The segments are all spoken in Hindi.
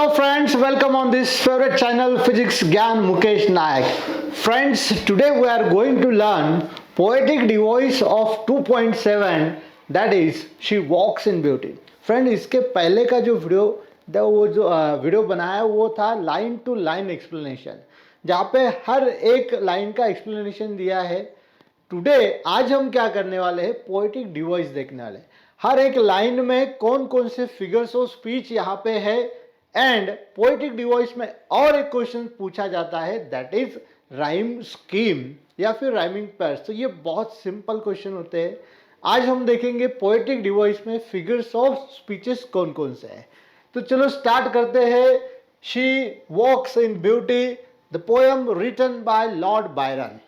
Hello friends, welcome on this favorite channel Physics Gyan Mukesh Nayak. Friends, today we are going to learn poetic device of 2.7, that is She Walks in Beauty. Friend इसके पहले का जो वीडियो बनाया वो था लाइन टू लाइन एक्सप्लेनेशन, जहाँ पे हर एक लाइन का एक्सप्लेनेशन दिया है। टुडे आज हम क्या करने वाले हैं, पोएटिक डिवाइस देखने वाले। हर एक लाइन में कौन कौन से फिगर्स ऑफ स्पीच यहाँ पे है, एंड पोएटिक डिवाइस में और एक क्वेश्चन पूछा जाता है, दैट इज राइम स्कीम या फिर राइमिंग पेयर्स। तो ये बहुत सिंपल क्वेश्चन होते हैं। आज हम देखेंगे पोएटिक डिवाइस में फिगर्स ऑफ स्पीचेस कौन कौन से हैं। तो चलो स्टार्ट करते हैं। She walks in beauty, the poem written by lord Byron.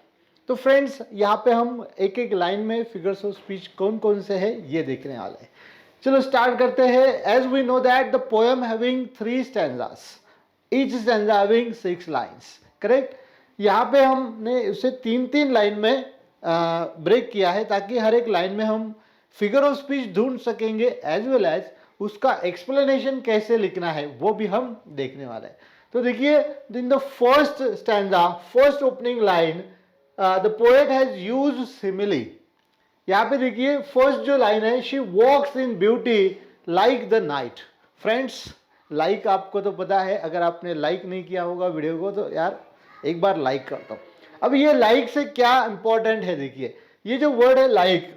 तो फ्रेंड्स यहाँ पे हम एक एक लाइन में फिगर्स ऑफ स्पीच कौन कौन से है ये देखने वाले हैं। चलो स्टार्ट करते हैं। As we know that the poem having 3 stanzas, each stanza having 6 lines, correct. यहाँ पे हमने उसे 3-3 लाइन में ब्रेक किया है ताकि हर एक लाइन में हम फिगर ऑफ स्पीच ढूंढ सकेंगे, एज वेल एज उसका एक्सप्लेनेशन कैसे लिखना है वो भी हम देखने वाले हैं। तो देखिए, in the first stanza, first opening line, the poet has used simile. यहाँ पे देखिए फर्स्ट जो लाइन है, she walks in beauty like the night. Friends, like आपको तो पता है, अगर आपने लाइक नहीं किया होगा वीडियो को तो यार एक बार लाइक कर दो। अब ये लाइक से क्या इंपॉर्टेंट है, देखिए ये जो वर्ड है लाइक,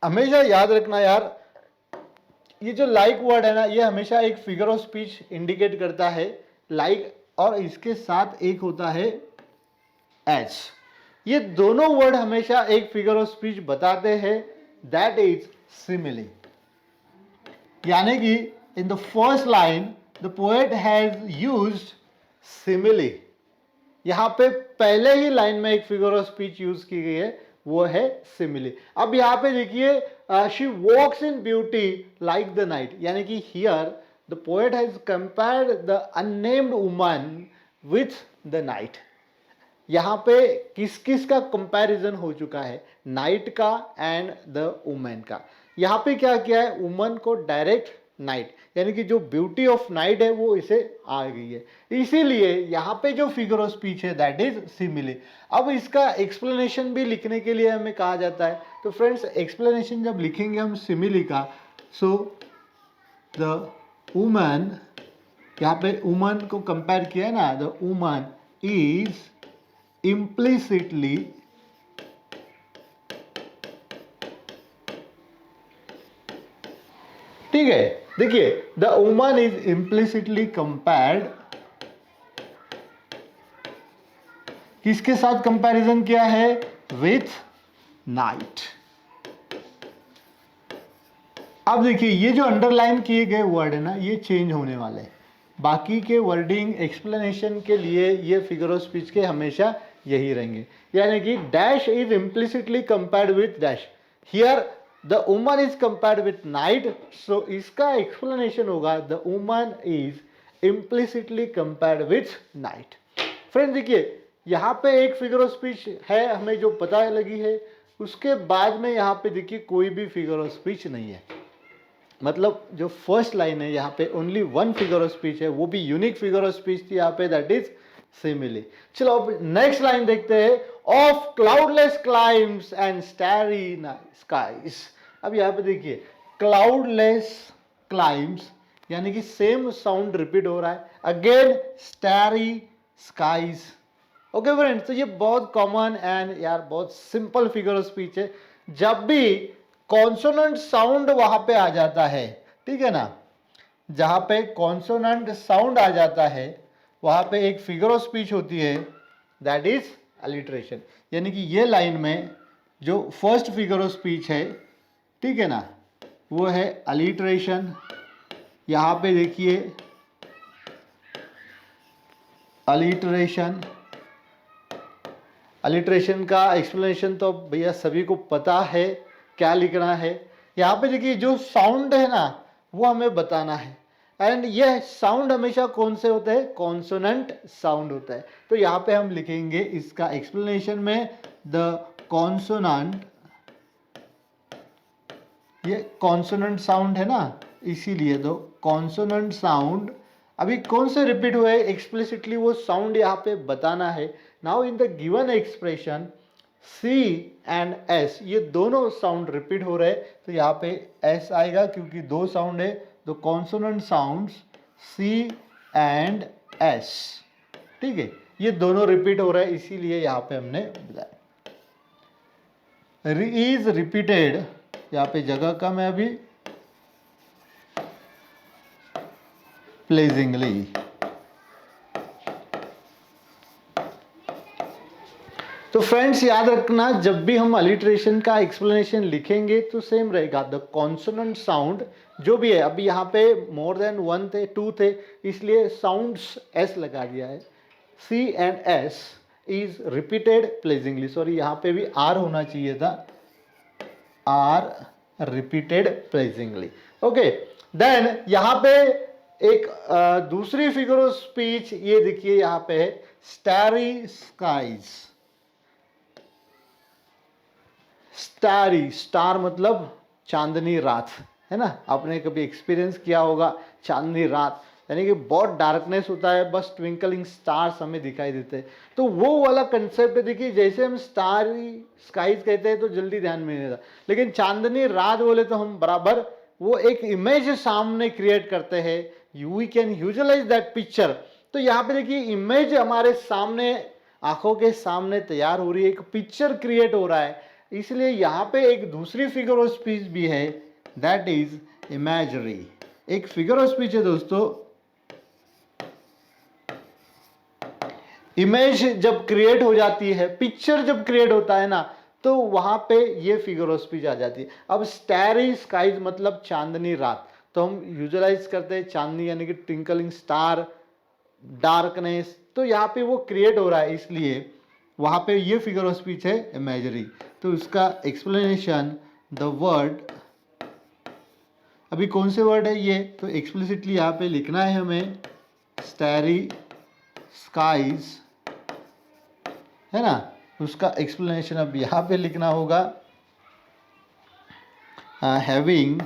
हमेशा याद रखना यार, ये जो लाइक वर्ड है ना, ये हमेशा एक फिगर ऑफ स्पीच इंडिकेट करता है, लाइक, और इसके साथ एक होता है एज। ये दोनों वर्ड हमेशा एक फिगर ऑफ स्पीच बताते हैं, दैट इज सिमिली। यानी कि इन the first line the poet has used simile. यहां पे पहले ही लाइन में एक फिगर ऑफ स्पीच यूज की गई है, वो है सिमिली। अब यहां पे देखिए, she walks in beauty like the night, यानी कि here the poet has compared the unnamed woman with the night. यहाँ पे किस किस का कंपैरिजन हो चुका है, नाइट का एंड द वुमेन का। यहाँ पे क्या किया है, वुमन को डायरेक्ट नाइट, यानी कि जो ब्यूटी ऑफ नाइट है वो इसे आ गई है, इसीलिए यहाँ पे जो फिगर ऑफ स्पीच है दैट इज सिमिली। अब इसका एक्सप्लेनेशन भी लिखने के लिए हमें कहा जाता है। तो फ्रेंड्स, एक्सप्लेनेशन जब लिखेंगे हम सिमिली का, सो द वुमन, यहाँ पे वुमन को कंपेयर किया है ना, द वुमन इज implicitly ठीक है। देखिए, the woman is implicitly compared, किसके साथ कंपैरिजन किया है, विथ नाइट। अब देखिए, ये जो अंडरलाइन किए गए वर्ड है ना, ये चेंज होने वाले हैं। बाकी के वर्डिंग एक्सप्लेनेशन के लिए ये फिगर ऑफ स्पीच के हमेशा यही रहेंगे, यानी कि dash is implicitly compared with dash. Here the woman is compared with night, so इसका एक्सप्लेनेशन होगा the woman is implicitly compared with night. Friends देखिए, यहाँ पे एक फिगर ऑफ स्पीच है हमें जो पता लगी है, उसके बाद में यहाँ पे देखिए कोई भी फिगर ऑफ स्पीच नहीं है। मतलब जो फर्स्ट लाइन है यहाँ पे ओनली 1 फिगर ऑफ स्पीच है, वो भी यूनिक फिगर ऑफ स्पीच थी यहाँ पे, दैट इज सिमिली। चलो अब नेक्स्ट लाइन देखते हैं। Of cloudless climes and starry skies. अब यहाँ पे देखिए, क्लाउडलेस क्लाइम्स, यानी कि सेम साउंड रिपीट हो रहा है, again starry skies. Okay friends, तो ये बहुत कॉमन एंड यार बहुत सिंपल फिगर ऑफ स्पीच है। जब भी कॉन्सोनेंट साउंड वहां पे आ जाता है, ठीक है ना, जहां पे कॉन्सोनेंट साउंड आ जाता है वहां पे एक फिगर ऑफ स्पीच होती है, दैट इज अलिटरेशन। यानी कि ये लाइन में जो फर्स्ट फिगर ऑफ स्पीच है, ठीक है ना, वो है अलिटरेशन। यहां पे देखिए अलिटरेशन, अलिटरेशन का एक्सप्लेनेशन तो भैया सभी को पता है क्या लिखना है। यहाँ पे देखिए जो साउंड है ना वो हमें बताना है, एंड यह साउंड हमेशा कौन से होता है, कॉन्सोनेंट साउंड होता है। तो यहाँ पे हम लिखेंगे इसका एक्सप्लेनेशन में, द कॉन्सोनेंट, ये कॉन्सोनेंट साउंड है ना, इसीलिए द कॉन्सोनेंट साउंड अभी कौन से रिपीट हुए एक्सप्लिसिटली वो साउंड यहाँ पे बताना है. Now in the given expression C and S ये दोनों साउंड रिपीट हो रहे हैं, तो यहाँ पे एस आएगा क्योंकि दो साउंड है, तो consonant sounds C and S. ठीक है, ये दोनों रिपीट हो रहे हैं, इसीलिए यहाँ पे हमने बताया. इज रिपीटेड, यहाँ पे जगह कम है अभी, प्लेजिंगली. तो फ्रेंड्स याद रखना, जब भी हम अलिट्रेशन का एक्सप्लेनेशन लिखेंगे तो सेम रहेगा. द कॉन्सोनेंट साउंड जो भी है, अभी यहाँ पे मोर देन वन थे, टू थे, इसलिए साउंड्स एस लगा दिया है. C and S is repeated pleasingly. Sorry, यहाँ पे भी आर होना चाहिए था, R repeated pleasingly. Okay, then यहाँ पे एक दूसरी फिगर ऑफ स्पीच ये देखिए, यहाँ पे है स्टारी स्काईज. स्टारी, स्टार मतलब चांदनी रात, है ना. आपने कभी एक्सपीरियंस किया होगा चांदनी रात, यानी कि बहुत डार्कनेस होता है, बस ट्विंकलिंग स्टार्स हमें दिखाई देते हैं. तो वो वाला कंसेप्ट देखिए, जैसे हम स्टारी स्काईज कहते हैं तो जल्दी ध्यान में नहीं आता, लेकिन चांदनी रात बोले तो हम बराबर वो एक इमेज सामने क्रिएट करते हैं. We can visualise that picture. तो यहाँ पे देखिए इमेज हमारे सामने, आंखों के सामने तैयार हो रही है, एक पिक्चर क्रिएट हो रहा है. इसलिए यहाँ पे एक दूसरी फिगर ऑफ स्पीच भी है, दैट इज इमेजरी. एक फिगर ऑफ स्पीच है दोस्तों. इमेज जब क्रिएट हो जाती है, पिक्चर जब क्रिएट होता है ना, तो वहां पे ये फिगर ऑफ स्पीच आ जाती है. अब स्टारी स्काईज मतलब चांदनी रात, तो हम यूजुअलाइज करते हैं चांदनी यानी कि ट्विंकलिंग स्टार, डार्कनेस, तो यहाँ पे वो क्रिएट हो रहा है, इसलिए वहां पे ये फिगर ऑफ स्पीच है इमेजरी. तो इसका एक्सप्लेनेशन, द वर्ड, अभी कौन से वर्ड है ये, तो एक्सप्लिसिटली यहाँ पे लिखना है हमें, स्टारी स्काईज, है ना. उसका एक्सप्लेनेशन अब यहाँ पे लिखना होगा, हैविंग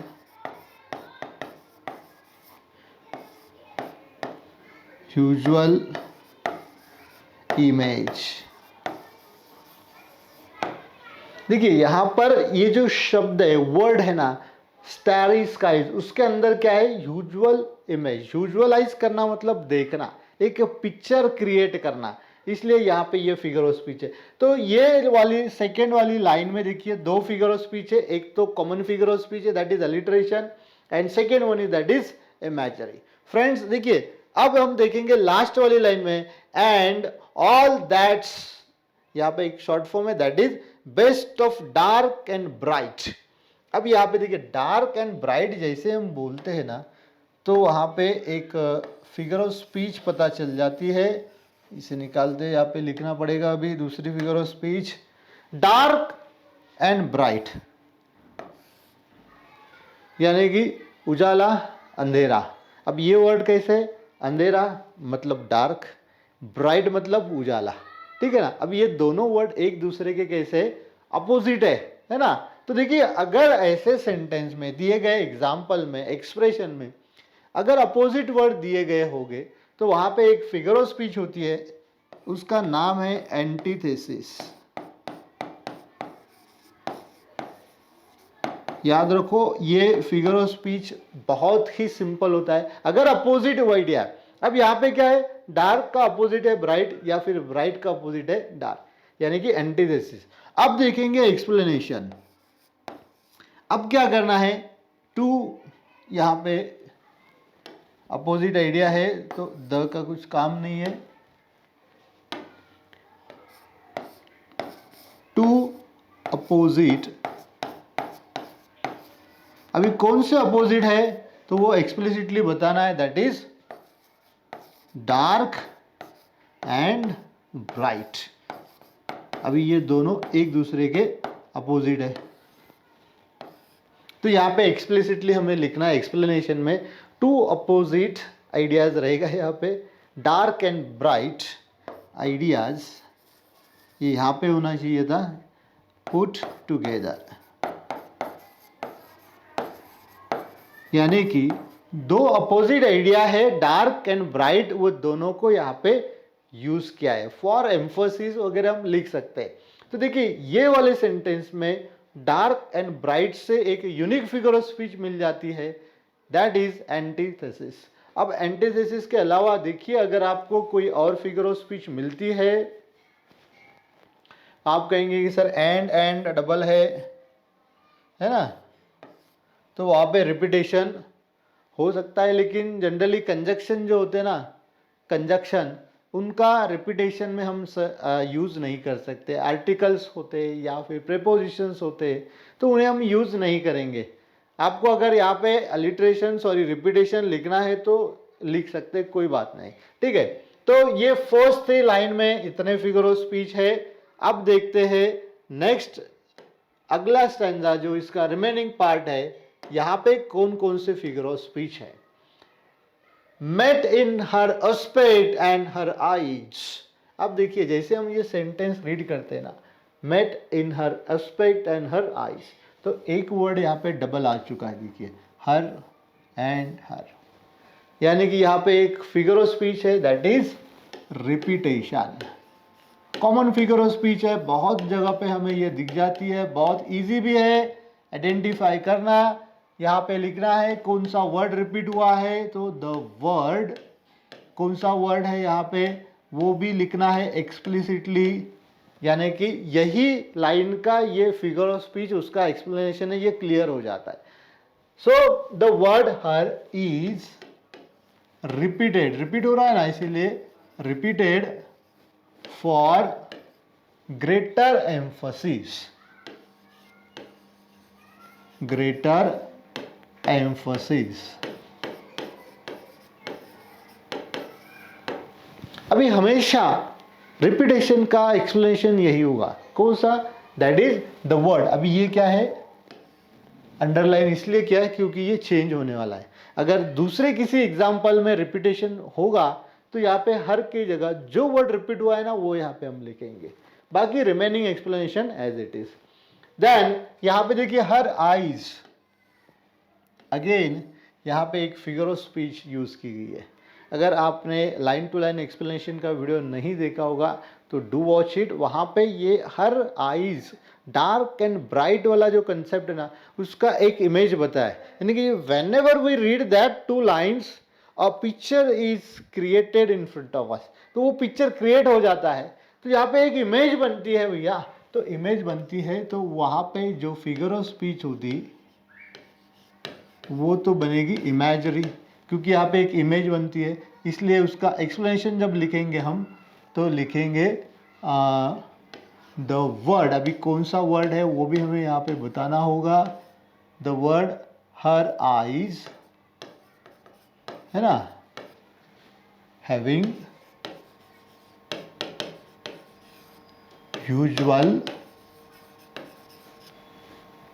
यूजुअल इमेज. देखिए यहाँ पर ये जो शब्द है, वर्ड है ना, स्टारी स्काईज, उसके अंदर क्या है, यूजुअल इमेज. यूजुअलाइज करना मतलब देखना, एक पिक्चर क्रिएट करना, इसलिए यहाँ पे ये फिगर ऑफ स्पीच है. तो ये वाली सेकेंड वाली लाइन में देखिए दो फिगर ऑफ स्पीच है, एक तो कॉमन फिगर ऑफ स्पीच है that is alliteration, and second one is that is imagery. Friends देखिए अब हम देखेंगे लास्ट वाली लाइन में, एंड ऑल दैट्स, यहाँ पे एक शॉर्ट फॉर्म है, that is best of dark and bright. अब यहाँ पे देखिए डार्क एंड ब्राइट जैसे हम बोलते हैं ना, तो वहाँ पे एक फिगर ऑफ स्पीच पता चल जाती है. इसे निकालते, यहाँ पे लिखना पड़ेगा अभी दूसरी figure of speech, dark and bright, यानी कि उजाला अंधेरा. अब ये वर्ड कैसे, अंधेरा मतलब डार्क, ब्राइट मतलब उजाला, ठीक है ना. अब ये दोनों वर्ड एक दूसरे के कैसे अपोजिट है ना. तो देखिए अगर ऐसे सेंटेंस में दिए गए एग्जाम्पल में, एक्सप्रेशन में अगर अपोजिट वर्ड दिए गए होंगे, तो वहां पे एक फिगर ऑफ स्पीच होती है, उसका नाम है एंटीथेसिस. याद रखो ये फिगर ऑफ स्पीच बहुत ही सिंपल होता है अगर अपोजिट वर्ड है. अब यहाँ पे क्या है, डार्क का अपोजिट है ब्राइट, या फिर ब्राइट का अपोजिट है डार्क, यानी कि एंटीथेसिस. अब देखेंगे एक्सप्लेनेशन. अब क्या करना है, टू यहाँ पे अपोजिट आइडिया है, तो द का कुछ काम नहीं है. टू अपोजिट, अभी कौन से अपोजिट है तो वो एक्सप्लिसिटली बताना है, that is dark and bright. अभी ये दोनों एक दूसरे के अपोजिट है, तो यहाँ पे एक्सप्लिसिटली हमें लिखना है एक्सप्लेनेशन में, टू अपोजिट आइडियाज रहेगा यहाँ पे, डार्क एंड ब्राइट आइडियाज, ये यहाँ पे होना चाहिए था, पुट टुगेदर, यानी कि दो अपोजिट आइडिया है, डार्क एंड ब्राइट, वो दोनों को यहाँ पे यूज किया है। फॉर एम्फोसिस वगैरह हम लिख सकते हैं। तो देखिए ये वाले सेंटेंस में डार्क एंड ब्राइट से एक यूनिक फिगर ऑफ स्पीच मिल जाती है, दैट इज एंटीथेसिस। अब एंटीथेसिस के अलावा देखिए अगर आपको कोई और फिगर ऑफ स्पीच मिलती है, आप कहेंगे कि सर एंड डबल है ना, तो वहां पे रिपीटेशन हो सकता है, लेकिन जनरली कंजक्शन जो होते हैं ना, कंजक्शन, उनका रिपीटेशन में हम यूज़ नहीं कर सकते। आर्टिकल्स होते या फिर प्रेपोजिशंस होते तो उन्हें हम यूज़ नहीं करेंगे। आपको अगर यहाँ पे अलिट्रेशन सॉरी रिपीटेशन लिखना है तो लिख सकते, कोई बात नहीं, ठीक है। तो ये फर्स्ट थी लाइन में इतने फिगर ऑफ स्पीच है। अब देखते हैं नेक्स्ट अगला स्टैंजा जो इसका रिमेनिंग पार्ट है, यहाँ पे कौन कौन से फिगर ऑफ स्पीच है। Met in her aspect and her eyes। अब देखिए जैसे हम ये सेंटेंस रीड करते हैं ना, met in her aspect and her eyes, तो एक वर्ड यहाँ पे डबल आ चुका है, देखिए her and her, यानी कि यहाँ पे एक फिगर ऑफ स्पीच है, that is repetition. Common figure of speech है, बहुत जगह पे हमें ये दिख जाती है, बहुत इजी भी है आइडेंटिफाई करना। यहाँ पे लिखना है कौन सा वर्ड रिपीट हुआ है, तो द वर्ड, कौन सा वर्ड है यहाँ पे वो भी लिखना है एक्सप्लिसिटली, यानी कि यही लाइन का ये फिगर ऑफ स्पीच उसका एक्सप्लेनेशन है, ये क्लियर हो जाता है। So the word her is repeated, repeat हो रहा है ना, इसीलिए repeated for greater emphasis, greater emphasis. अभी हमेशा रिपीटेशन का एक्सप्लेनेशन यही होगा, कौन सा, दैट इज द वर्ड। अभी ये क्या है, अंडरलाइन इसलिए किया है क्योंकि ये चेंज होने वाला है। अगर दूसरे किसी एग्जाम्पल में रिपीटेशन होगा तो यहाँ पे हर की जगह जो वर्ड रिपीट हुआ है ना वो यहाँ पे हम लिखेंगे, बाकी remaining explanation as it is. Then यहाँ पे देखिए हर आईज, अगेन यहाँ पे एक फिगर ऑफ स्पीच यूज की गई है। अगर आपने लाइन टू लाइन एक्सप्लेनेशन का वीडियो नहीं देखा होगा तो डू वॉच इट, वहाँ पे ये her eyes dark and bright वाला जो कंसेप्ट है ना उसका एक इमेज बताया है, यानी कि whenever we read that two lines a picture is created in front of us, तो वो पिक्चर क्रिएट हो जाता है। तो यहाँ पे एक इमेज बनती है भैया, तो इमेज बनती है तो वहाँ पे जो फिगर ऑफ स्पीच होती वो तो बनेगी इमेजरी, क्योंकि यहाँ पे एक इमेज बनती है, इसलिए उसका एक्सप्लेनेशन जब लिखेंगे हम तो लिखेंगे द वर्ड। अभी कौन सा वर्ड है वो भी हमें यहाँ पे बताना होगा, द वर्ड हर आईज, है ना, हैविंग यूजुअल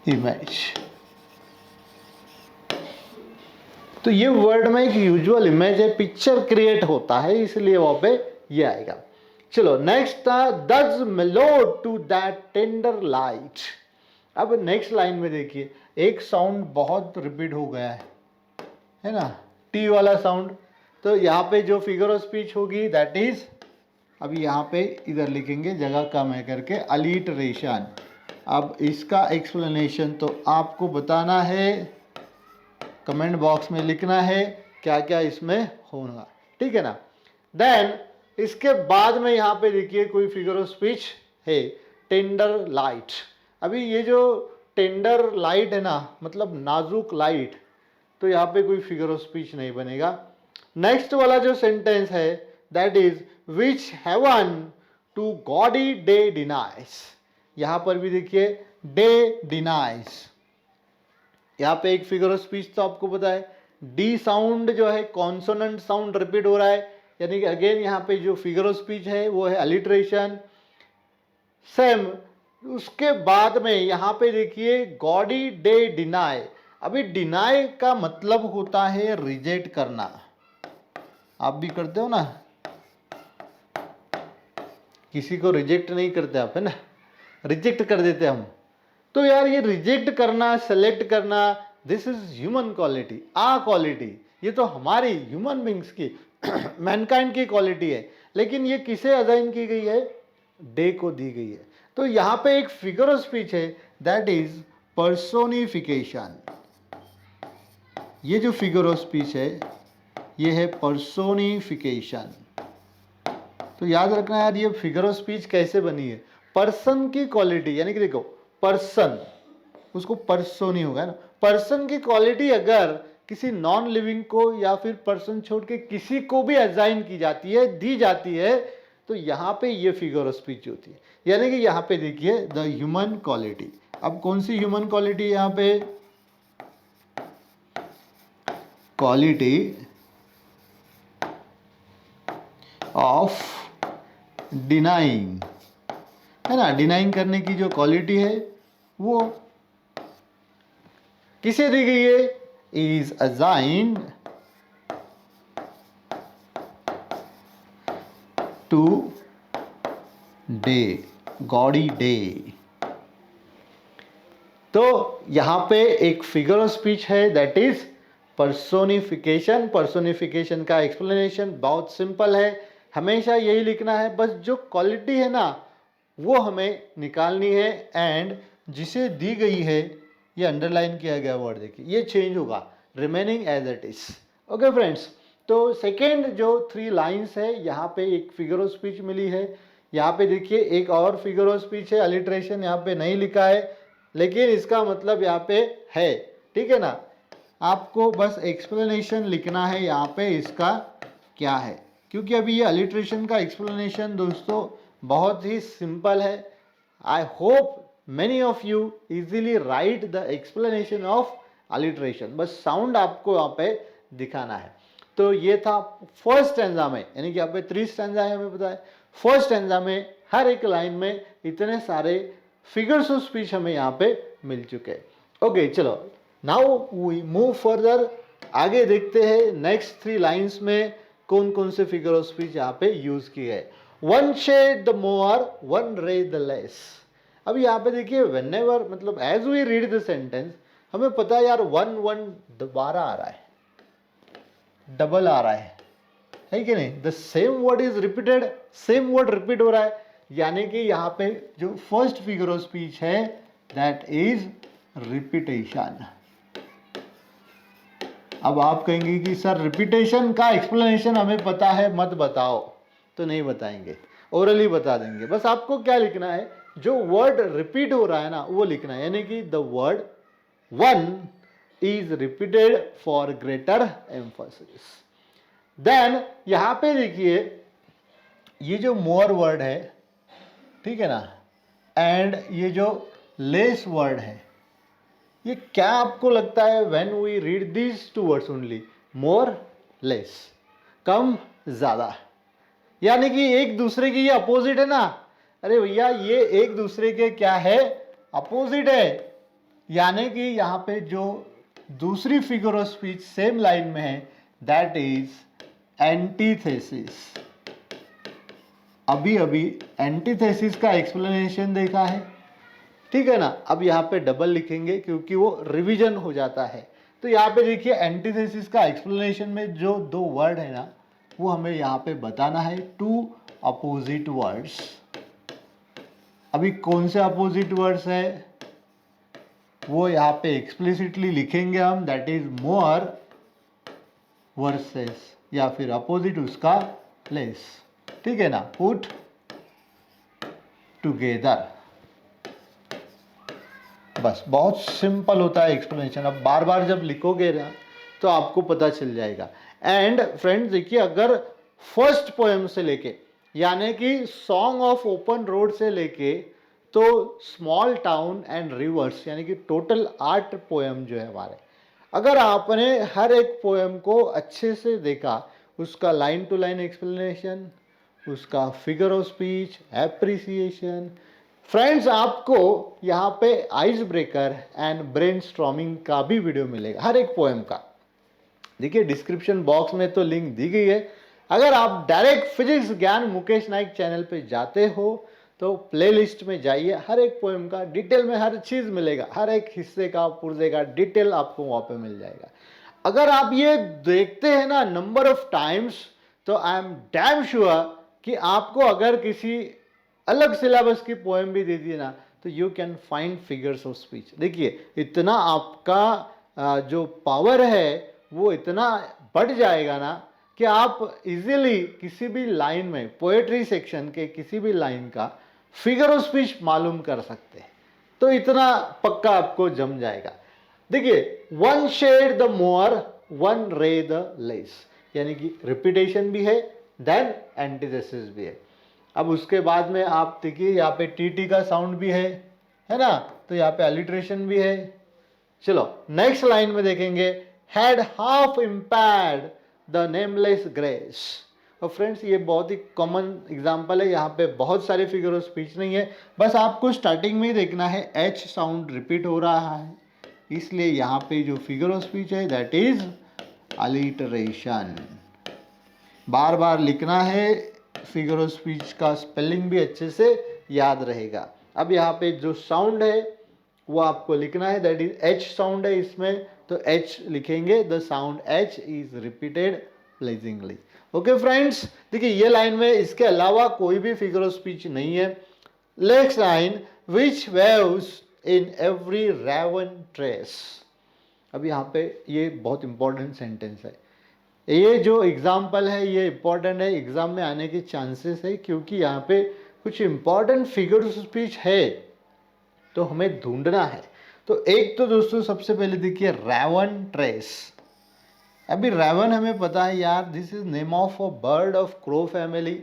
इमेज। तो ये वर्ड में एक यूजुअल इमेज है, पिक्चर क्रिएट होता है, इसलिए वहां पे ये आएगा। चलो नेक्स्ट था दज मेलोड टू दैट टेंडर लाइट। अब नेक्स्ट लाइन में देखिए एक साउंड बहुत रिपीट हो गया है ना, टी वाला साउंड। तो यहाँ पे जो फिगर ऑफ स्पीच होगी दैट इज, अभी यहाँ पे इधर लिखेंगे जगह कम है करके, अलिटरेशन। अब इसका एक्सप्लेनेशन तो आपको बताना है, कमेंट बॉक्स में लिखना है क्या क्या इसमें होगा, ठीक है ना। देन इसके बाद में यहाँ पे देखिए कोई फिगर ऑफ स्पीच है, टेंडर लाइट। अभी ये जो टेंडर लाइट है ना, मतलब नाजुक लाइट, तो यहाँ पे कोई फिगर ऑफ स्पीच नहीं बनेगा। नेक्स्ट वाला जो सेंटेंस है that is which heaven to gaudy day denies. यहाँ पर भी देखिए डे डिनाइस, यहाँ पे एक फिगर ऑफ स्पीच तो आपको पता है, डी साउंड जो है कॉन्सोनेंट साउंड रिपीट हो रहा है, यानी कि अगेन यहाँ पे जो फिगर ऑफ स्पीच है वो है अलिट्रेशन। सेम उसके बाद में यहाँ पे देखिए गॉडी डे डिनाई। अभी डिनाई का मतलब होता है रिजेक्ट करना, आप भी करते हो ना, किसी को रिजेक्ट नहीं करते आप, है ना, रिजेक्ट कर देते हम। तो यार ये रिजेक्ट करना, सेलेक्ट करना, this is human quality, ah quality, ये तो हमारी ह्यूमन बींग्स की मैनकाइंड की क्वालिटी है, लेकिन ये किसे असाइन की गई है? डे को दी गई है। तो यहाँ पे एक फिगर ऑफ स्पीच है, दैट इज पर्सोनिफिकेशन। ये जो फिगर ऑफ स्पीच है ये है पर्सोनिफिकेशन। तो याद रखना यार, ये फिगर ऑफ स्पीच कैसे बनी है? पर्सन की क्वालिटी, यानी कि देखो पर्सन, उसको पर्सोनी होगा ना, पर्सन की क्वालिटी अगर किसी नॉन लिविंग को या फिर पर्सन छोड़ के किसी को भी असाइन की जाती है, दी जाती है, तो यहां पे ये फिगर ऑफ स्पीच होती है। यानी कि यहां पे देखिए द ह्यूमन क्वालिटी। अब कौन सी ह्यूमन क्वालिटी? यहां पे क्वालिटी ऑफ डिनाइंग, है ना, डिनाइंग करने की जो क्वालिटी है वो किसे दी गई है? Is assigned to day, gaudy day. तो यहां पे एक फिगर ऑफ स्पीच है, दैट इज पर्सोनिफिकेशन। पर्सोनिफिकेशन का एक्सप्लेनेशन बहुत सिंपल है, हमेशा यही लिखना है, बस जो क्वालिटी है ना वो हमें निकालनी है, एंड जिसे दी गई है, ये अंडरलाइन किया गया वर्ड देखिए, ये चेंज होगा, remaining as it is. Okay friends, तो सेकेंड जो 3 लाइन्स है, यहाँ पे एक फिगर ऑफ स्पीच मिली है। यहाँ पे देखिए एक और फिगर ऑफ स्पीच है, अलिट्रेशन यहाँ पे नहीं लिखा है, लेकिन इसका मतलब यहाँ पे है, ठीक है ना। आपको बस एक्सप्लेनेशन लिखना है यहाँ पे इसका क्या है, क्योंकि अभी ये अलिट्रेशन का एक्सप्लेनेशन दोस्तों बहुत ही सिंपल है। I hope many of you easily right the explanation of alliteration, बस साउंड आपको यहाँ पे दिखाना है। तो ये था फर्स्ट स्टैंजा में, यानी कि यहाँ पे 3 स्टैंजा है, हमें पता है। फर्स्ट स्टैंजा में हर एक लाइन में इतने सारे फिगर्स ऑफ स्पीच हमें यहाँ पे मिल चुके हैं। ओके चलो, नाउ वी मूव फर्दर, आगे देखते हैं नेक्स्ट 3 लाइन्स में कौन कौन से फिगर ऑफ स्पीच यहाँ पे यूज किए गए। One shade the more, one ray the less. अब यहाँ पे देखिए व्हेनेवर, मतलब as we read the sentence, हमें पता है यार वन वन दोबारा आ रहा है, डबल आ रहा है कि नहीं? The same word is repeated, same word repeat हो रहा है, यानी कि यहाँ पे जो फर्स्ट फिगर ऑफ स्पीच है दैट इज रिपीटेशन। अब आप कहेंगे कि सर रिपीटेशन का एक्सप्लेनेशन हमें पता है, मत बताओ, तो नहीं बताएंगे, ओरली बता देंगे। बस आपको क्या लिखना है, जो वर्ड रिपीट हो रहा है ना वो लिखना है, यानी कि the word one is repeated for greater emphasis. Then यहां पे देखिए ये जो मोर वर्ड है, ठीक है ना, एंड ये जो लेस वर्ड है, ये क्या आपको लगता है when we read these 2 words only, more less, कम ज्यादा, यानी कि एक दूसरे की ये अपोजिट है ना। अरे भैया ये एक दूसरे के क्या है? अपोजिट है, यानी कि यहां पे जो दूसरी figure of speech same line में है दैट इज एंटीथेसिस। अभी अभी एंटीथेसिस का एक्सप्लेनेशन देखा है, ठीक है ना। अब यहाँ पे डबल लिखेंगे क्योंकि वो रिवीजन हो जाता है। तो यहाँ पे देखिए एंटीथेसिस का एक्सप्लेनेशन में जो 2 वर्ड है ना वो हमें यहाँ पे बताना है, 2 अपोजिट वर्ड्स। अभी कौन से अपोजिट वर्ड्स है वो यहाँ पे एक्सप्लिसिटली लिखेंगे हम, दैट इज मोर वर्सेस, या फिर अपोजिट उसका लेस, ठीक है ना, पुट टुगेदर। बस बहुत सिंपल होता है एक्सप्लेनेशन। अब बार बार जब लिखोगे ना तो आपको पता चल जाएगा। एंड फ्रेंड्स देखिए, अगर फर्स्ट पोएम से लेके, यानी कि सॉन्ग ऑफ ओपन रोड से लेके तो स्मॉल टाउन एंड रिवर्स, यानी कि टोटल 8 पोएम जो है हमारे, अगर आपने हर एक पोएम को अच्छे से देखा, उसका लाइन टू लाइन एक्सप्लेनेशन, उसका figure of speech, appreciation, friends आपको यहाँ पे आइस ब्रेकर एंड ब्रेनस्टॉर्मिंग का भी वीडियो मिलेगा हर एक पोएम का। देखिए डिस्क्रिप्शन बॉक्स में तो लिंक दी गई है। अगर आप डायरेक्ट फिजिक्स ज्ञान मुकेश नाइक चैनल पे जाते हो तो प्लेलिस्ट में जाइए, हर एक पोएम का डिटेल में हर चीज़ मिलेगा, हर एक हिस्से का पुर्जे का डिटेल आपको वहाँ पे मिल जाएगा। अगर आप ये देखते हैं ना नंबर ऑफ टाइम्स, तो आई एम डैम श्योर कि आपको अगर किसी अलग सिलेबस की पोएम भी दे दी ना, तो you can find figures of speech. देखिए इतना आपका जो पावर है वो इतना बढ़ जाएगा ना कि आप इजीली किसी भी लाइन में, पोएट्री सेक्शन के किसी भी लाइन का फिगर ऑफ स्पीच मालूम कर सकते हैं। तो इतना पक्का आपको जम जाएगा। देखिए, one shade the more, one ray the less, यानी कि रिपीटेशन भी है, देन एंटीथेसिस भी है। अब उसके बाद में आप देखिए यहाँ पे टी का साउंड भी है ना, तो यहाँ पे अलिट्रेशन भी है। चलो नेक्स्ट लाइन में देखेंगे, had half impaired the nameless grace. और फ्रेंड्स ये बहुत ही कॉमन एग्जांपल है, यहाँ पे बहुत सारे फिगर ऑफ स्पीच नहीं है, बस आपको स्टार्टिंग में ही देखना है एच साउंड रिपीट हो रहा है, इसलिए यहाँ पे जो फिगर ऑफ स्पीच है दैट इज अलिटरेशन। बार बार लिखना है, फिगर ऑफ स्पीच का स्पेलिंग भी अच्छे से याद रहेगा। अब यहाँ पे जो साउंड है वो आपको लिखना है, दैट इज एच साउंड है इसमें, तो एच लिखेंगे, the sound H is repeated pleasingly. Okay friends, देखिए ये लाइन में इसके अलावा कोई भी फिगर ऑफ स्पीच नहीं है। Next line, which waves in every raven tress. अब यहाँ पे ये बहुत इंपॉर्टेंट सेंटेंस है, ये जो एग्जाम्पल है ये इंपॉर्टेंट है, एग्जाम में आने के चांसेस है, क्योंकि यहाँ पे कुछ इंपॉर्टेंट फिगर ऑफ स्पीच है तो हमें ढूंढना है। तो एक तो दोस्तों सबसे पहले देखिए रेवन ट्रेस। अभी रेवन हमें पता है यार, this is name of a bird of crow family.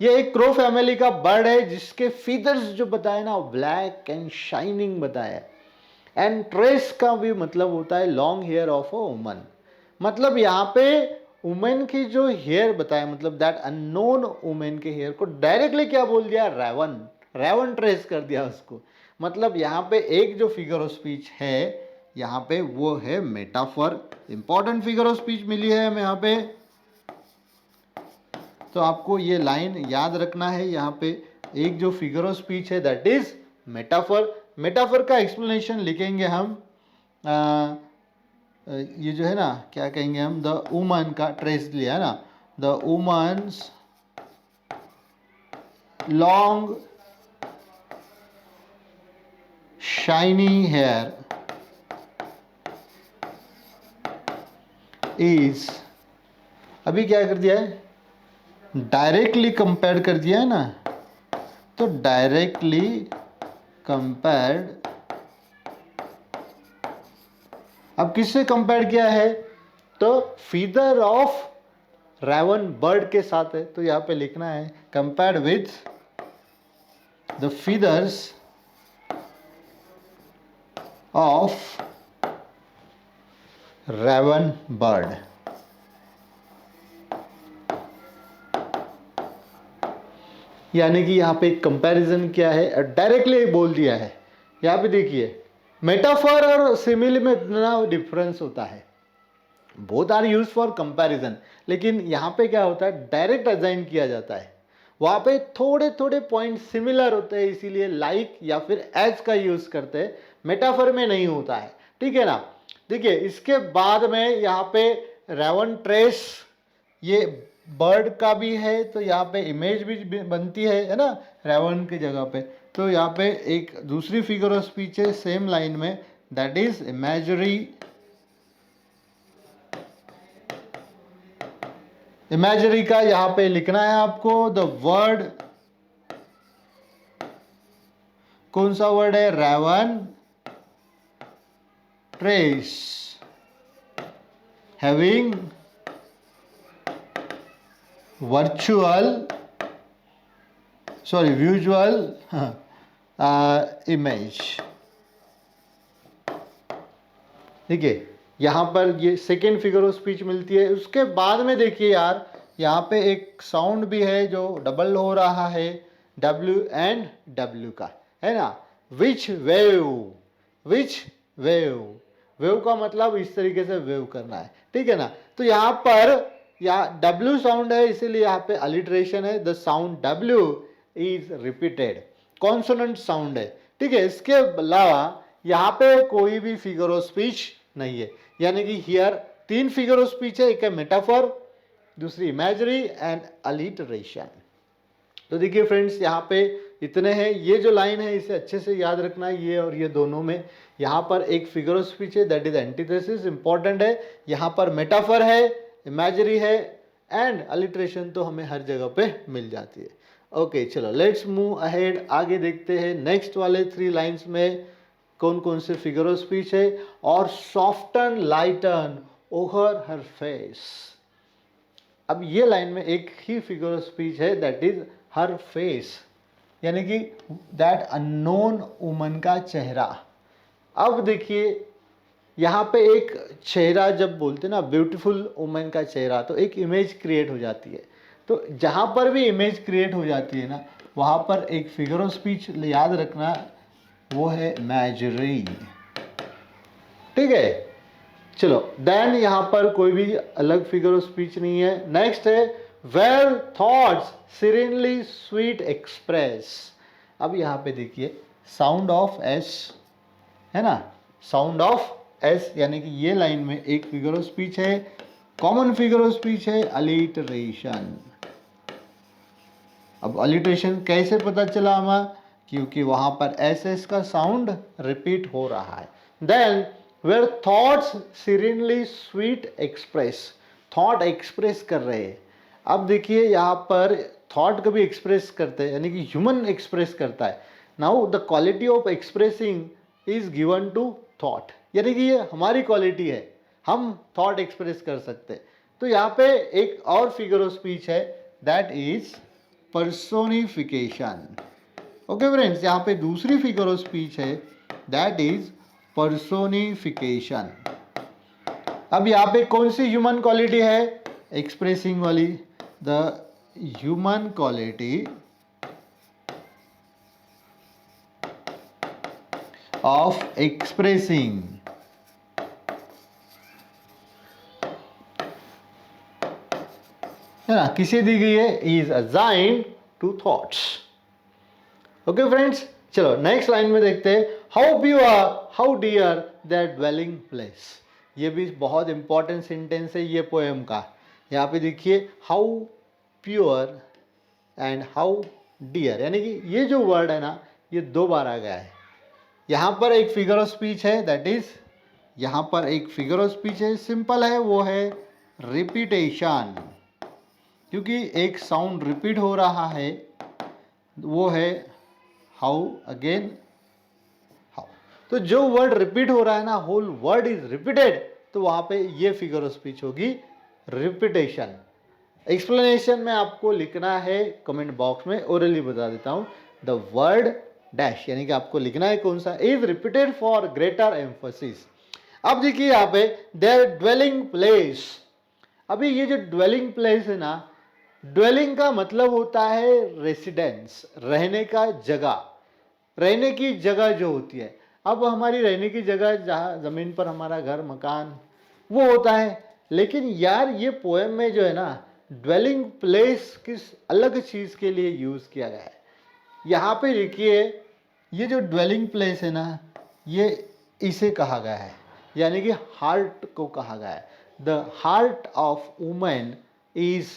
ये एक क्रो फैमिली का बर्ड है जिसके फीदर्स जो बताए ना ब्लैक एंड शाइनिंग बताया। एंड ट्रेस का भी मतलब होता है long hair of a woman. मतलब यहाँ पे वुमेन की जो हेयर बताया, मतलब दैट अननोन वुमेन के हेयर को डायरेक्टली क्या बोल दिया, रेवन, रेवन ट्रेस कर दिया उसको। मतलब यहाँ पे एक जो फिगर ऑफ स्पीच है यहाँ पे वो है metaphor. Important figure of speech मिली है हमें यहाँ पे, तो आपको ये लाइन याद रखना है। यहाँ पे एक जो फिगर ऑफ स्पीच है दैट इज मेटाफर। मेटाफर का एक्सप्लेनेशन लिखेंगे हम, ये जो है ना क्या कहेंगे हम, द वुमन का ट्रेस लिया है ना, the woman's long shiny hair is, अभी क्या कर दिया है, डायरेक्टली कंपेयर कर दिया है ना, तो डायरेक्टली कंपेयर्ड, अब किससे कंपेयर किया है, तो फीदर ऑफ रेवन बर्ड के साथ है, तो यहाँ पे लिखना है compared with the feathers of raven bird. यानी कि यहाँ पे कंपैरिजन किया है, डायरेक्टली बोल दिया है। यहाँ पे देखिए मेटाफर और सिमिली में इतना डिफरेंस होता है, both are use for comparison, लेकिन यहाँ पे क्या होता है डायरेक्ट असाइन किया जाता है, वहाँ पे थोड़े थोड़े पॉइंट सिमिलर होते हैं, इसीलिए लाइक या फिर एज का यूज करते हैं, मेटाफर में नहीं होता है, ठीक है ना। देखिए इसके बाद में यहाँ पे रेवन ट्रेस, ये बर्ड का भी है, तो यहाँ पे इमेज भी बनती है ना रेवन की जगह पे। तो यहाँ पे एक दूसरी फिगर ऑफ स्पीच है सेम लाइन में, दैट इज इमेजरी। इमेजरी का यहाँ पे लिखना है आपको द वर्ड, कौन सा वर्ड है, raven tress having visual image. देखिए यहाँ पर ये सेकेंड फिगर ऑफ स्पीच मिलती है। उसके बाद में देखिए यार यहाँ पे एक साउंड भी है जो डबल हो रहा है, W एंड W का, है ना, विच वेव, विच वेव, वेव का मतलब इस तरीके से वेव करना है, ठीक है ना। तो यहाँ पर यहाँ W साउंड है इसीलिए यहाँ पे अलिट्रेशन है, the sound W is repeated, consonant sound है, ठीक है। इसके अलावा यहाँ पे कोई भी फिगर ऑफ स्पीच नहीं है, यानी कि हियर तीन फिगर ऑफ स्पीच है, एक है मेटाफर, दूसरी इमेजरी एंड अलिटरेशन। तो देखिए फ्रेंड्स, यहाँ पे इतने हैं। ये जो लाइन है इसे अच्छे से याद रखना है, ये और ये दोनों में। यहाँ पर एक फिगर ऑफ स्पीच है, दैट इज एंटीथेसिस, इंपॉर्टेंट है। यहाँ पर मेटाफर है, इमेजरी है एंड अलिटरेशन तो हमें हर जगह पे मिल जाती है। ओके चलो लेट्स मूव अहेड, आगे देखते हैं नेक्स्ट वाले 3 लाइन्स में कौन कौन से फिगर ऑफ स्पीच है। और सॉफ्टन लाइटन ओवर हर फेस। अब ये लाइन में एक ही फिगर ऑफ स्पीच है, दैट इज हर फेस, यानी कि दैट अननोन वुमन का चेहरा। अब देखिए यहाँ पे एक चेहरा जब बोलते हैं ना, ब्यूटीफुल वुमन का चेहरा, तो एक इमेज क्रिएट हो जाती है। तो जहाँ पर भी इमेज क्रिएट हो जाती है ना, वहाँ पर एक फिगर ऑफ स्पीच याद रखना, वो है इमेजरी। ठीक है, चलो देन यहाँ पर कोई भी अलग फिगर ऑफ स्पीच नहीं है। नेक्स्ट है well thoughts serenely sweet express. अब यहाँ पे देखिए साउंड ऑफ एस है ना, साउंड ऑफ एस, यानी कि ये लाइन में एक फिगर ऑफ स्पीच है, कॉमन फिगर ऑफ स्पीच है अलिटरेशन। अब अलिटरेशन कैसे पता चला हमें, क्योंकि वहां पर एस एस का साउंड रिपीट हो रहा है। Then where thoughts serenely sweet express, thought express कर रहे हैं। अब देखिए यहाँ पर थॉट कभी एक्सप्रेस करते हैं, यानी कि ह्यूमन एक्सप्रेस करता है। Now the quality of expressing is given to thought, यानी कि ये हमारी क्वालिटी है, हम थॉट एक्सप्रेस कर सकते हैं। तो यहाँ पे एक और फिगर ऑफ स्पीच है, that is personification. Okay friends, यहाँ पे दूसरी फिगर ऑफ स्पीच है, दैट इज पर्सोनिफिकेशन। अब यहाँ पे कौन सी ह्यूमन क्वालिटी है, एक्सप्रेसिंग वाली, the human quality of expressing. है ना, किसे दी गई है, is assigned to thoughts. Okay friends, चलो नेक्स्ट लाइन में देखते हैं, how pure how dear that dwelling place. ये भी बहुत इंपॉर्टेंट सेंटेंस है ये पोएम का। यहाँ पे देखिए how pure and how dear, यानी कि ये जो वर्ड है ना, ये 2 बार आ गया है। यहाँ पर एक फिगर ऑफ स्पीच है, दैट इज, यहाँ पर एक फिगर ऑफ स्पीच है, सिंपल है, वो है रिपीटेशन, क्योंकि एक साउंड रिपीट हो रहा है, वो है हाउ, अगेन हाउ। तो जो वर्ड रिपीट हो रहा है ना, होल वर्ड इज रिपीटेड, तो वहां पे ये फिगर ऑफ स्पीच होगी रिपीटेशन। एक्सप्लेनेशन में आपको लिखना है कमेंट बॉक्स में, ओरली बता देता हूं, द वर्ड डैश, यानी कि आपको लिखना है कौन सा, is repeated for greater emphasis. अब देखिए यहाँ पे देयर ड्वेलिंग प्लेस। अभी ये जो ड्वेलिंग प्लेस है ना, ड्वेलिंग का मतलब होता है रेसिडेंस, रहने का जगह, रहने की जगह जो होती है। अब हमारी रहने की जगह जहाँ ज़मीन पर हमारा घर मकान वो होता है, लेकिन यार ये पोएम में जो है ना, ड्वेलिंग प्लेस किस अलग चीज़ के लिए यूज़ किया गया है। यहाँ पे देखिए ये जो ड्वेलिंग प्लेस है ना, ये इसे कहा गया है, यानी कि हार्ट को कहा गया है। The heart of women is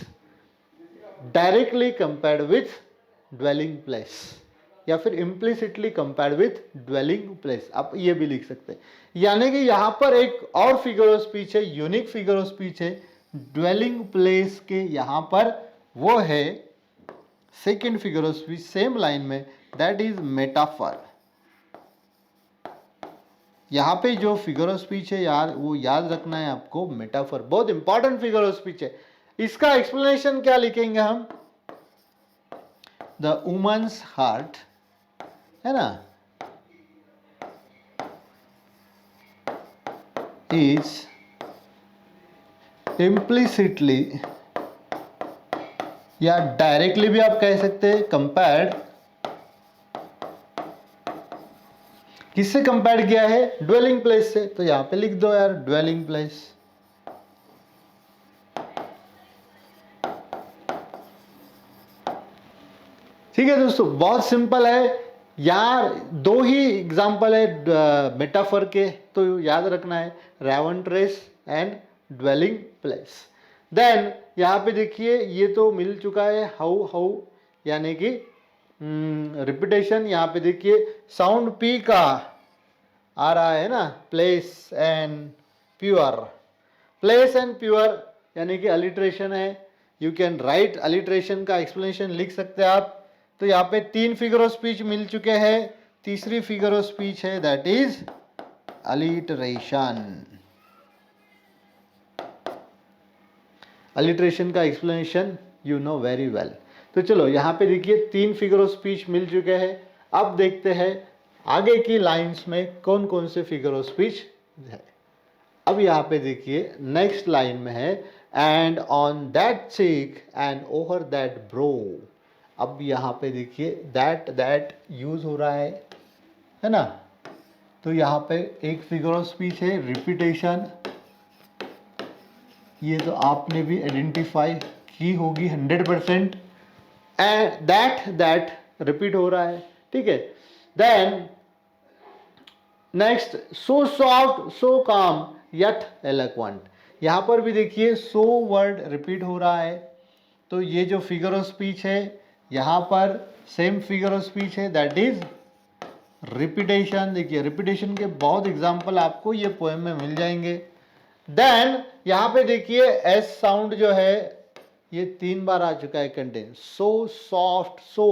directly compared with dwelling place, या फिर implicitly compared with dwelling place, आप ये भी लिख सकते हैं। यानी कि यहाँ पर एक और फिगर ऑफ स्पीच है, यूनिक फिगर ऑफ स्पीच है ड्वेलिंग प्लेस के यहाँ पर, वो है second figure of speech same line में, दैट इज मेटाफर। यहाँ पे जो फिगर ऑफ स्पीच है यार, वो याद रखना है आपको, मेटाफर बहुत इंपॉर्टेंट फिगर ऑफ स्पीच है। इसका एक्सप्लेनेशन क्या लिखेंगे हम, द वुमन्स हार्ट, है ना, इज इम्प्लिसिटली, या डायरेक्टली भी आप कह सकते हैं, कंपेयर्ड, किससे कंपेयर किया है, ड्वेलिंग प्लेस से। तो यहां पे लिख दो यार ड्वेलिंग प्लेस। ठीक है दोस्तों, बहुत सिंपल है यार, 2 ही एग्जाम्पल है मेटाफर के, तो याद रखना है raven tress and dwelling place. Then यहाँ पे देखिए ये तो मिल चुका है हाउ हाउ, यानी कि रिपीटेशन. यहाँ पे देखिए साउंड पी का आ रहा है ना, place and pure. Place and pure यानी कि अलिट्रेशन है. यू कैन राइट अलिट्रेशन का एक्सप्लेनेशन लिख सकते हैं आप. तो यहाँ पे 3 फिगर ऑफ स्पीच मिल चुके हैं. तीसरी फिगर ऑफ स्पीच है दैट इज अलिटरेशन. अलिट्रेशन का explanation you know very well. तो चलो यहाँ पे देखिए 3 फिगर ऑफ स्पीच मिल चुके हैं. अब देखते हैं आगे की लाइंस में कौन कौन से फिगर ऑफ स्पीच है. अब यहाँ पे देखिए नेक्स्ट लाइन में है and on that cheek and over that bro. अब यहाँ पे देखिए दैट यूज हो रहा है ना. तो यहाँ पे एक फिगर ऑफ स्पीच है रिपीटेशन. ये तो आपने भी आइडेंटिफाई की होगी 100%. एंड दैट रिपीट हो रहा है, ठीक है. Then next so soft so calm yet eloquent. यहाँ पर भी देखिए सो वर्ड रिपीट हो रहा है. तो ये जो फिगर ऑफ स्पीच है यहाँ पर सेम फिगर ऑफ स्पीच है दैट इज रिपीटेशन. देखिए रिपीटेशन के बहुत एग्जाम्पल आपको ये पोएम में मिल जाएंगे. देन यहाँ पे देखिए एस साउंड जो है ये 3 बार आ चुका है कंटेंट. सो सॉफ्ट सो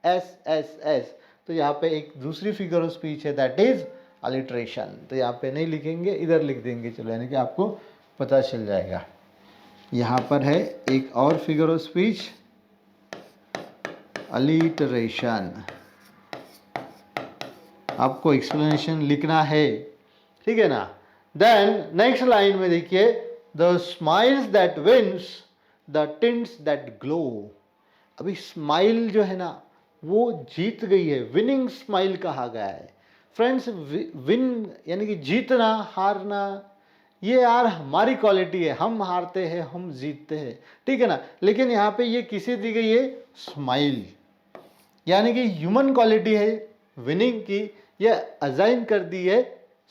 एस एस एस. तो यहाँ पे एक दूसरी फिगर ऑफ स्पीच है दैट इज अलिट्रेशन. तो यहाँ पे नहीं लिखेंगे, इधर लिख देंगे, चलो, यानी कि आपको पता चल जाएगा. यहाँ पर है एक और फिगर ऑफ स्पीच अलिटरेशन. आपको एक्सप्लेनेशन लिखना है, ठीक है ना. देन नेक्स्ट लाइन में देखिए the smiles that wins the tints that glow. अभी स्माइल जो है ना वो जीत गई है, विनिंग स्माइल कहा गया है. फ्रेंड्स विन यानी कि जीतना हारना ये यार हमारी क्वालिटी है, हम हारते हैं हम जीतते हैं, ठीक है ना. लेकिन यहाँ पे ये किसे दी गई है, स्माइल, यानी कि ह्यूमन क्वालिटी है विनिंग की, ये अजाइन कर दी है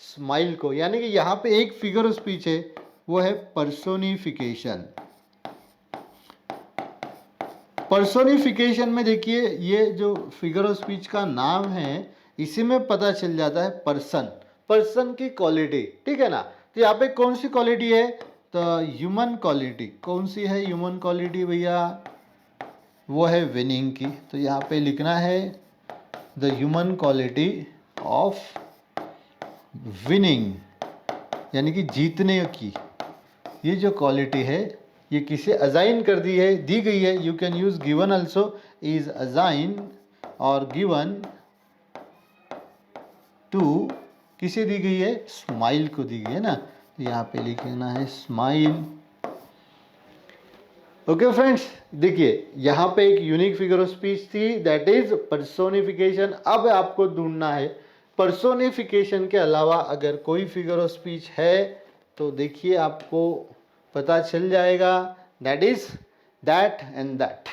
स्माइल को. यानी कि यहाँ पे एक फिगर ऑफ स्पीच है वो है पर्सोनिफिकेशन. पर्सोनिफिकेशन में देखिए ये जो फिगर ऑफ स्पीच का नाम है इसी में पता चल जाता है पर्सन की क्वालिटी, ठीक है ना. तो यहाँ पे कौन सी क्वालिटी है, तो ह्यूमन क्वालिटी. कौन सी है ह्यूमन क्वालिटी भैया, वो है विनिंग की. तो यहाँ पे लिखना है the human quality of winning, यानी कि जीतने की ये जो क्वालिटी है ये किसे अजाइन कर दी है, दी गई है. You can use given also, is assign और गिवन टू किसे दी गई है, स्माइल को दी गई है ना. तो यहाँ पे लिखना है स्माइल. ओके फ्रेंड्स, देखिए यहाँ पे एक यूनिक फिगर ऑफ स्पीच थी दैट इज पर्सोनिफिकेशन. अब आपको ढूंढना है पर्सोनिफिकेशन के अलावा अगर कोई फिगर ऑफ स्पीच है तो देखिए आपको पता चल जाएगा that is that and that.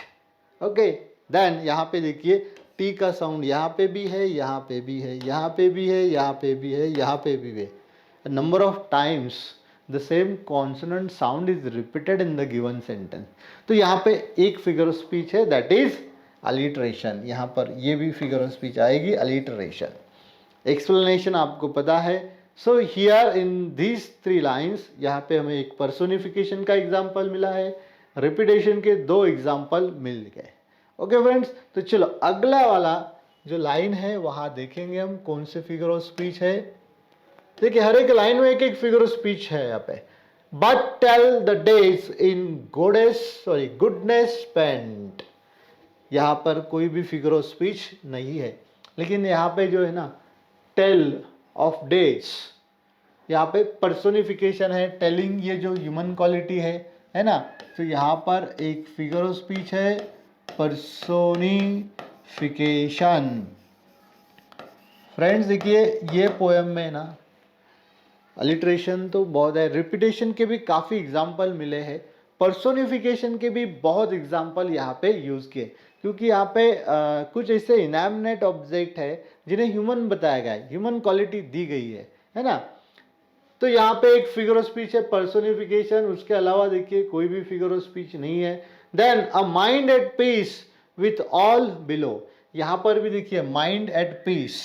Okay, then यहाँ पे देखिए टी का साउंड यहाँ पे भी है, यहाँ पे भी है, यहाँ पे भी है, यहाँ पे भी है, यहाँ पे भी है. Number of times the same consonant sound is repeated in the given sentence. तो यहाँ पे एक फिगर ऑफ स्पीच है दैट इज अलिट्रेशन. यहाँ पर ये भी फिगर ऑफ स्पीच आएगी अलिट्रेशन. एक्सप्लेनेशन आपको पता है. So here in these 3 lines यहाँ पे हमें एक पर्सोनिफिकेशन का एग्जाम्पल मिला है, रिपीटेशन के 2 एग्जाम्पल मिल गए. ओके फ्रेंड्स, तो चलो अगला वाला जो लाइन है वहाँ देखेंगे हम कौन से फिगर ऑफ स्पीच है. देखिए हर एक लाइन में एक एक फिगर ऑफ स्पीच है यहाँ पे. But tell the days in goodness spent. यहाँ पर कोई भी फिगर ऑफ स्पीच नहीं है, लेकिन यहाँ पे जो है ना टेल ऑफ डेज, यहाँ पे पर्सोनिफिकेशन है. टेलिंग ये जो ह्यूमन क्वालिटी है ना. तो यहाँ पर एक फिगर ऑफ स्पीच है पर्सोनिफिकेशन. फ्रेंड्स देखिए ये पोएम में ना अलिट्रेशन तो बहुत है, रिपीटेशन के भी काफ़ी एग्जाम्पल मिले हैं, पर्सोनिफिकेशन के भी बहुत एग्जाम्पल यहाँ पे यूज़ किए, क्योंकि यहाँ पे कुछ ऐसे इनएनिमेट ऑब्जेक्ट है जिन्हें ह्यूमन बताया गया है, ह्यूमन क्वालिटी दी गई है ना. तो यहाँ पे एक फिगर ऑफ स्पीच है पर्सोनिफिकेशन, उसके अलावा देखिए कोई भी फिगर ऑफ स्पीच नहीं है। Then a mind at peace with all below, यहाँ पर भी देखिए माइंड एट पीस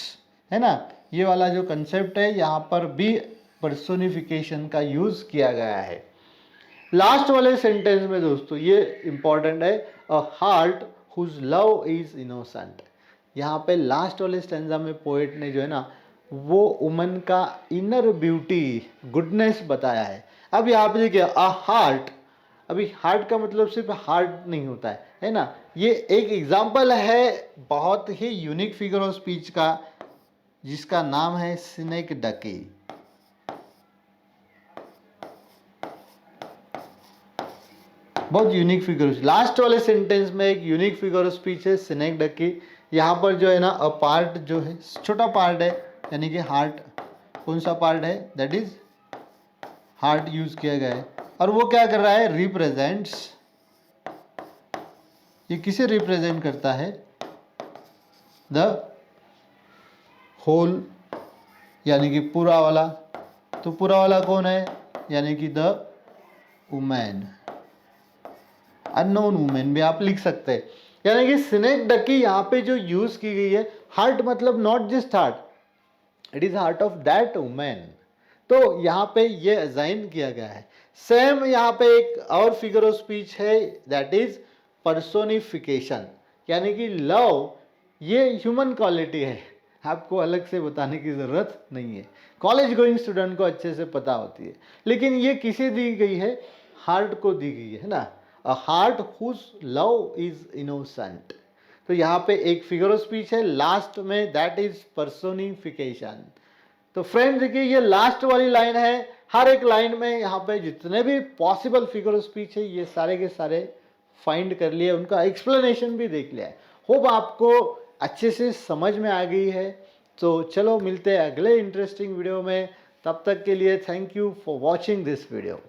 है ना, ये वाला जो कंसेप्ट है यहाँ पर भी पर्सोनिफिकेशन का यूज किया गया है। लास्ट वाले सेंटेंस में दोस्तों ये इंपॉर्टेंट है, a heart whose love is innocent. यहाँ पे लास्ट वाले स्टेंजा में पोएट ने जो है ना वो वुमन का इनर ब्यूटी गुडनेस बताया है। अब यहाँ पे देखिए अ हार्ट, अभी हार्ट का मतलब सिर्फ हार्ट नहीं होता है ना, ये एक एग्जाम्पल है बहुत ही यूनिक फिगर ऑफ स्पीच का जिसका नाम है सिनेक्डकी। बहुत यूनिक फिगर, लास्ट वाले सेंटेंस में एक यूनिक फिगर ऑफ स्पीच है सिनेक्डकी। यहाँ पर जो है ना अ पार्ट जो है छोटा पार्ट है, यानी कि हार्ट, कौन सा पार्ट है, दैट इज हार्ट यूज किया गया है। और वो क्या कर रहा है, रिप्रेजेंट्स, ये किसे रिप्रेजेंट करता है, द होल, यानी कि पूरा वाला। तो पूरा वाला कौन है, यानी कि द वुमेन, अननोन वुमेन भी आप लिख सकते हैं। यानी कि सिनेक्डकी यहाँ पे जो यूज की गई है, हार्ट मतलब not just heart, it is heart of that women. तो यहाँ पे ये असाइन किया गया है। सेम यहाँ पे एक और फिगर ऑफ स्पीच है, दैट इज पर्सोनिफिकेशन, यानी कि लव ये ह्यूमन क्वालिटी है, आपको अलग से बताने की ज़रूरत नहीं है, कॉलेज गोइंग स्टूडेंट को अच्छे से पता होती है। लेकिन ये किसे दी गई है, हार्ट को दी गई है ना, a heart whose love is innocent. तो यहाँ पे एक फिगर ऑफ स्पीच है लास्ट में, दैट इज पर्सोनिफिकेशन। तो फ्रेंड्स देखिए ये लास्ट वाली लाइन है, हर एक लाइन में यहाँ पे जितने भी पॉसिबल फिगर ऑफ स्पीच है ये सारे के सारे फाइंड कर लिए, उनका एक्सप्लेनेशन भी देख लिया है। होप आपको अच्छे से समझ में आ गई है। तो चलो मिलते हैं अगले इंटरेस्टिंग वीडियो में, तब तक के लिए thank you for watching this video.